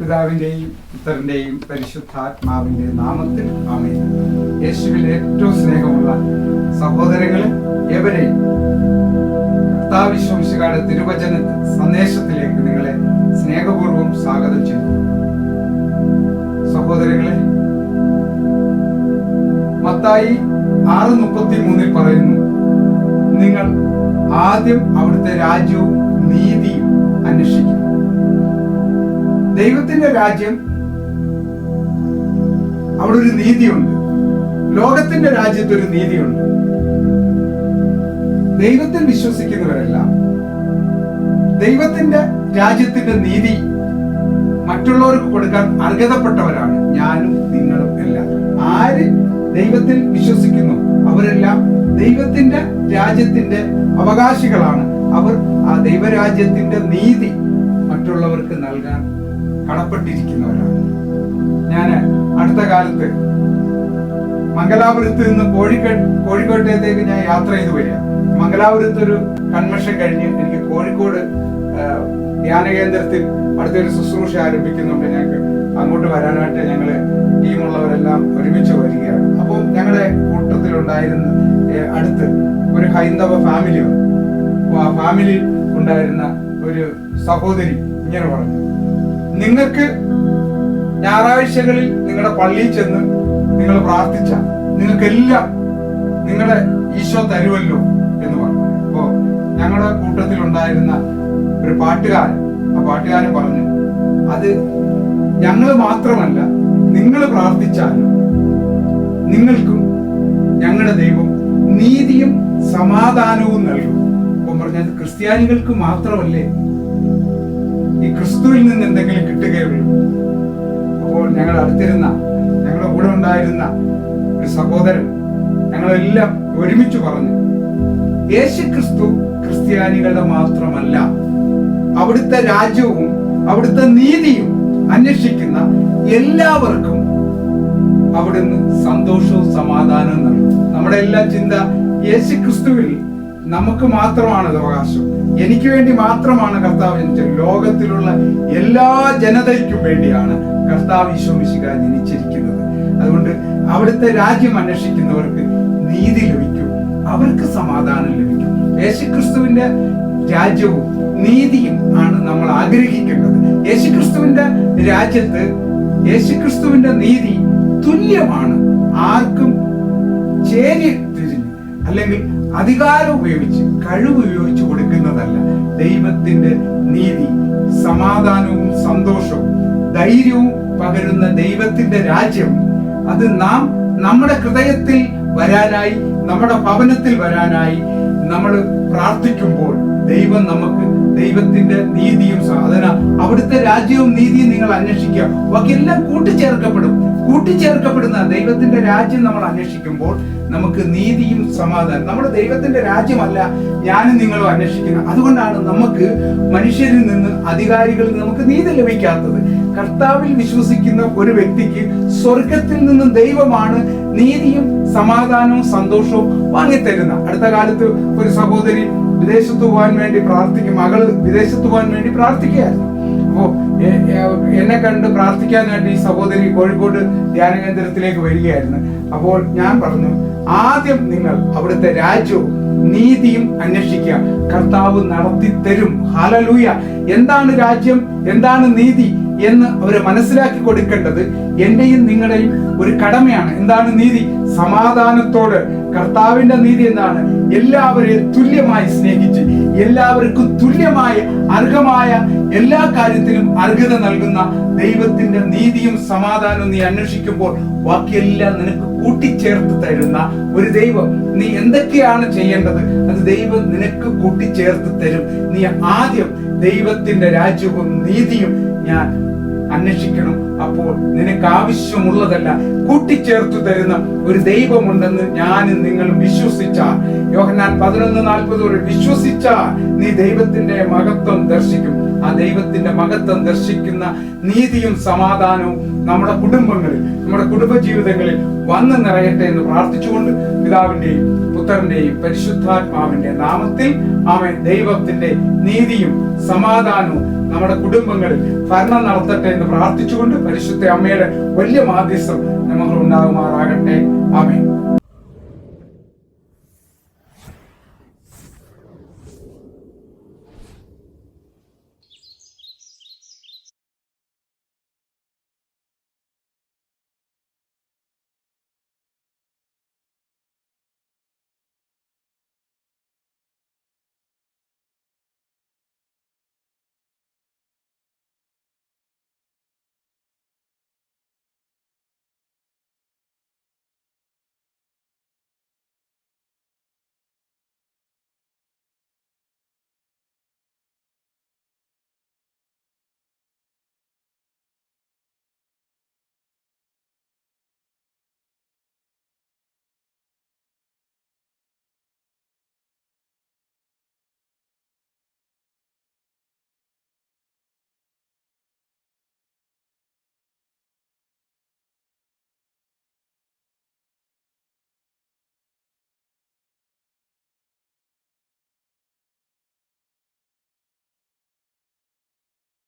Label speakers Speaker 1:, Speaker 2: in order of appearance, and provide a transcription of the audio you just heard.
Speaker 1: പിതാവിൻ്റെയും പുത്രൻ്റെയും പരിശുദ്ധാത്മാവിൻ്റെ നാമത്തിൽ ആമേൻ. യേശുവിൽ ഏറ്റവും സ്നേഹമുള്ള സഹോദരങ്ങളെ ഏവരെയും കർത്താവ് യേശുമിശിഹായുടെ തിരുവചന സന്ദേശത്തിലേക്ക് നിങ്ങളെ സ്നേഹപൂർവ്വം സ്വാഗതം ചെയ്യുന്നു. സഹോദരങ്ങളെ, മത്തായി 6:33 പറയുന്നു, നിങ്ങൾ ആദ്യം അവിടുത്തെ രാജ്യവും നീതിയും അന്വേഷിക്കും. ദൈവത്തിന്റെ രാജ്യം, അവിടെ ഒരു നീതിയുണ്ട്. ലോകത്തിന്റെ രാജ്യത്ത് ഒരു നീതിയുണ്ട്. ദൈവത്തിൽ വിശ്വസിക്കുന്നവരെല്ലാം ദൈവത്തിന്റെ രാജ്യത്തിന്റെ നീതി മറ്റുള്ളവർക്ക് കൊടുക്കാൻ അർഹതപ്പെട്ടവരാണ്. ഞാനും നിങ്ങളും എല്ലാം. ആര് ദൈവത്തിൽ വിശ്വസിക്കുന്നു അവരെല്ലാം ദൈവത്തിന്റെ രാജ്യത്തിന്റെ അവകാശികളാണ്. അവർ ആ ദൈവരാജ്യത്തിന്റെ നീതി മറ്റുള്ളവർക്ക് നൽകാൻ കടപ്പെട്ടിരിക്കുന്നവരാണ്. ഞാൻ അടുത്ത കാലത്ത് മംഗലാപുരത്ത് നിന്ന് കോഴിക്കോട്ടേക്ക് ഞാൻ യാത്ര ചെയ്തു വരിക. മംഗലാപുരത്ത് ഒരു കൺവെൻഷൻ കഴിഞ്ഞ് എനിക്ക് കോഴിക്കോട് ധ്യാന കേന്ദ്രത്തിൽ അടുത്തൊരു ശുശ്രൂഷ ആരംഭിക്കുന്നുണ്ട്. ഞങ്ങൾക്ക് അങ്ങോട്ട് വരാനായിട്ട് ഞങ്ങള് ടീമുള്ളവരെല്ലാം ഒരുമിച്ച് വരികയാണ്. അപ്പോൾ ഞങ്ങളുടെ കൂട്ടത്തിലുണ്ടായിരുന്ന അടുത്ത് ഒരു ഹൈന്ദവ ഫാമിലി ഉണ്ടായിരുന്ന ഒരു സഹോദരി ഇങ്ങനെ പറഞ്ഞു, നിങ്ങൾക്ക് ഞായറാഴ്ചകളിൽ നിങ്ങളുടെ പള്ളിയിൽ ചെന്ന് നിങ്ങൾ പ്രാർത്ഥിച്ച നിങ്ങൾക്കെല്ലാം നിങ്ങളുടെ ഈശോ തരുമല്ലോ എന്ന് പറഞ്ഞു. അപ്പോ ഞങ്ങളുടെ കൂട്ടത്തിൽ ഉണ്ടായിരുന്ന ഒരു പാട്ടുകാരൻ, ആ പാട്ടുകാരൻ പറഞ്ഞു, അത് ഞങ്ങൾ മാത്രമല്ല, നിങ്ങൾ പ്രാർത്ഥിച്ചാലും നിങ്ങൾക്കും ഞങ്ങളുടെ ദൈവം നീതിയും സമാധാനവും നൽകും. അപ്പം പറഞ്ഞത് ക്രിസ്ത്യാനികൾക്ക് മാത്രമല്ലേ ഈ ക്രിസ്തുവിൽ നിന്ന് എന്തെങ്കിലും കിട്ടുകയുള്ളൂ. അപ്പോൾ ഞങ്ങളുടെ അടുത്തിരുന്ന, ഞങ്ങളുടെ കൂടെ ഉണ്ടായിരുന്ന ഒരു സഹോദരൻ ഞങ്ങളെല്ലാം ഒരുമിച്ച് പറഞ്ഞു, യേശു ക്രിസ്തു ക്രിസ്ത്യാനികളുടെ മാത്രമല്ല, അവിടുത്തെ രാജ്യവും അവിടുത്തെ നീതിയും അന്വേഷിക്കുന്ന എല്ലാവർക്കും അവിടുന്ന് സന്തോഷവും സമാധാനവും നൽകും. നമ്മുടെ എല്ലാ ചിന്ത യേശു ക്രിസ്തുവിൽ നമുക്ക് മാത്രമാണ് അവകാശം, എനിക്ക് വേണ്ടി മാത്രമാണ് കർത്താവ് ജനിച്ചത്. ലോകത്തിലുള്ള എല്ലാ ജനതയ്ക്കും വേണ്ടിയാണ് കർത്താവ് ഈശോ മിശിഹാ ജനിച്ചിരിക്കുന്നത്. അതുകൊണ്ട് അവിടുത്തെ രാജ്യം അന്വേഷിക്കുന്നവർക്ക് നീതി ലഭിക്കും, അവർക്ക് സമാധാനം ലഭിക്കും. യേശുക്രിസ്തുവിന്റെ രാജ്യവും നീതിയും ആണ് നമ്മൾ ആഗ്രഹിക്കേണ്ടത്. യേശുക്രിസ്തുവിന്റെ രാജ്യത്ത് യേശുക്രിസ്തുവിന്റെ നീതി തുല്യമാണ്. ആർക്കും ചേരി തിരിഞ്ഞ് അല്ലെങ്കിൽ അധികാരം ഉപയോഗിച്ച് കഴിവ് ഉപയോഗിച്ച് കൊടുക്കുന്നതല്ല. ദൈവത്തിന്റെ നീതി സമാധാനവും സന്തോഷവും ധൈര്യവും പകരുന്ന ദൈവത്തിന്റെ രാജ്യം, അത് നാം നമ്മുടെ ഹൃദയത്തിൽ വരാനായി, നമ്മുടെ ഭവനത്തിൽ വരാനായി നമ്മൾ പ്രാർത്ഥിക്കുമ്പോൾ ദൈവം നമുക്ക് ദൈവത്തിന്റെ നീതിയും അവിടുത്തെ രാജ്യവും നീതിയും നിങ്ങൾ അന്വേഷിക്കുക, ബാക്കിയെല്ലാം കൂട്ടിച്ചേർക്കപ്പെടുന്ന ദൈവത്തിന്റെ രാജ്യം നമ്മൾ അന്വേഷിക്കുമ്പോൾ നമുക്ക് നീതിയും സമാധാനം. നമ്മുടെ ദൈവത്തിന്റെ രാജ്യമല്ല ഞാനും നിങ്ങളും അന്വേഷിക്കുന്നത്. അതുകൊണ്ടാണ് നമുക്ക് മനുഷ്യരിൽ നിന്ന്, അധികാരികളിൽ നിന്ന് നമുക്ക് നീതി ലഭിക്കാത്തത്. കർത്താവിൽ വിശ്വസിക്കുന്ന ഒരു വ്യക്തിക്ക് സ്വർഗത്തിൽ നിന്നും ദൈവമാണ് നീതിയും സമാധാനവും സന്തോഷവും വാങ്ങിത്തരുന്ന. അടുത്ത കാലത്ത് ഒരു സഹോദരി വിദേശത്ത് പോകാൻ വേണ്ടി മകള് വിദേശത്ത് പോകാൻ വേണ്ടി പ്രാർത്ഥിക്കുകയായിരുന്നു. അപ്പോ എന്നെ കണ്ട് പ്രാർത്ഥിക്കാനായിട്ട് ഈ സഹോദരി കോഴിക്കോട് ധ്യാന കേന്ദ്രത്തിലേക്ക് വരികയായിരുന്നു. അപ്പോൾ ഞാൻ പറഞ്ഞു, ആദ്യം നിങ്ങൾ അവിടുത്തെ രാജ്യവും നീതിയും അന്വേഷിക്കുക, കർത്താവ് നടത്തി തരും. ഹല്ലേലൂയ. എന്താണ് രാജ്യം, എന്താണ് നീതി എന്ന് അവരെ മനസ്സിലാക്കി കൊടുക്കേണ്ടത് എന്റെയും നിങ്ങളുടെയും ഒരു കടമയാണ്. എന്താണ് നീതി? സമാധാനത്തോട്. കർത്താവിന്റെ നീതി എന്താണ്? എല്ലാവരെയും തുല്യമായി സ്നേഹിച്ച് എല്ലാവർക്കും തുല്യമായ അർഹമായ എല്ലാ കാര്യത്തിലും അർഹത നൽകുന്ന ദൈവത്തിന്റെ നീതിയും സമാധാനവും നീ അന്വേഷിക്കുമ്പോൾ ബാക്കിയെല്ലാം നിനക്ക് കൂട്ടിച്ചേർത്ത് തരുന്ന ഒരു ദൈവം. നീ എന്തൊക്കെയാണ് ചെയ്യേണ്ടത് അത് ദൈവം നിനക്ക് കൂട്ടിച്ചേർത്ത് തരും. നീ ആദ്യം ദൈവത്തിന്റെ രാജ്യവും നീതിയും ഞാൻ അന്വേഷിക്കണം. അപ്പോൾ നിനക്ക് ആവശ്യമുള്ളതല്ല കൂട്ടിച്ചേർത്തു തരുന്ന ഒരു ദൈവമുണ്ടെന്ന് ഞാനും നിങ്ങളും വിശ്വസിച്ചാൽ, യോഹന്നാൻ 11:40 വിശ്വസിച്ചാൽ നീ ദൈവത്തിന്റെ മഹത്വം ദർശിക്കും. ആ ദൈവത്തിന്റെ മഹത്വം ദർശിക്കുന്ന നീതിയും സമാധാനവും നമ്മുടെ കുടുംബങ്ങളിൽ, നമ്മുടെ കുടുംബ ജീവിതങ്ങളിൽ വന്നു നിറയട്ടെ എന്ന് പ്രാർത്ഥിച്ചുകൊണ്ട് പിതാവിന്റെയും പുത്രന്റെയും പരിശുദ്ധാത്മാവിന്റെ നാമത്തിൽ ആമേൻ. ദൈവത്തിന്റെ നീതിയും സമാധാനവും നമ്മുടെ കുടുംബങ്ങളിൽ ഭരണം നടത്തട്ടെ എന്ന് പ്രാർത്ഥിച്ചുകൊണ്ട് പരിശുദ്ധ അമ്മയുടെ വലിയ മാധ്യസ്ഥം നമുക്ക് ഉണ്ടാകുമാറാകട്ടെ. ആമേൻ.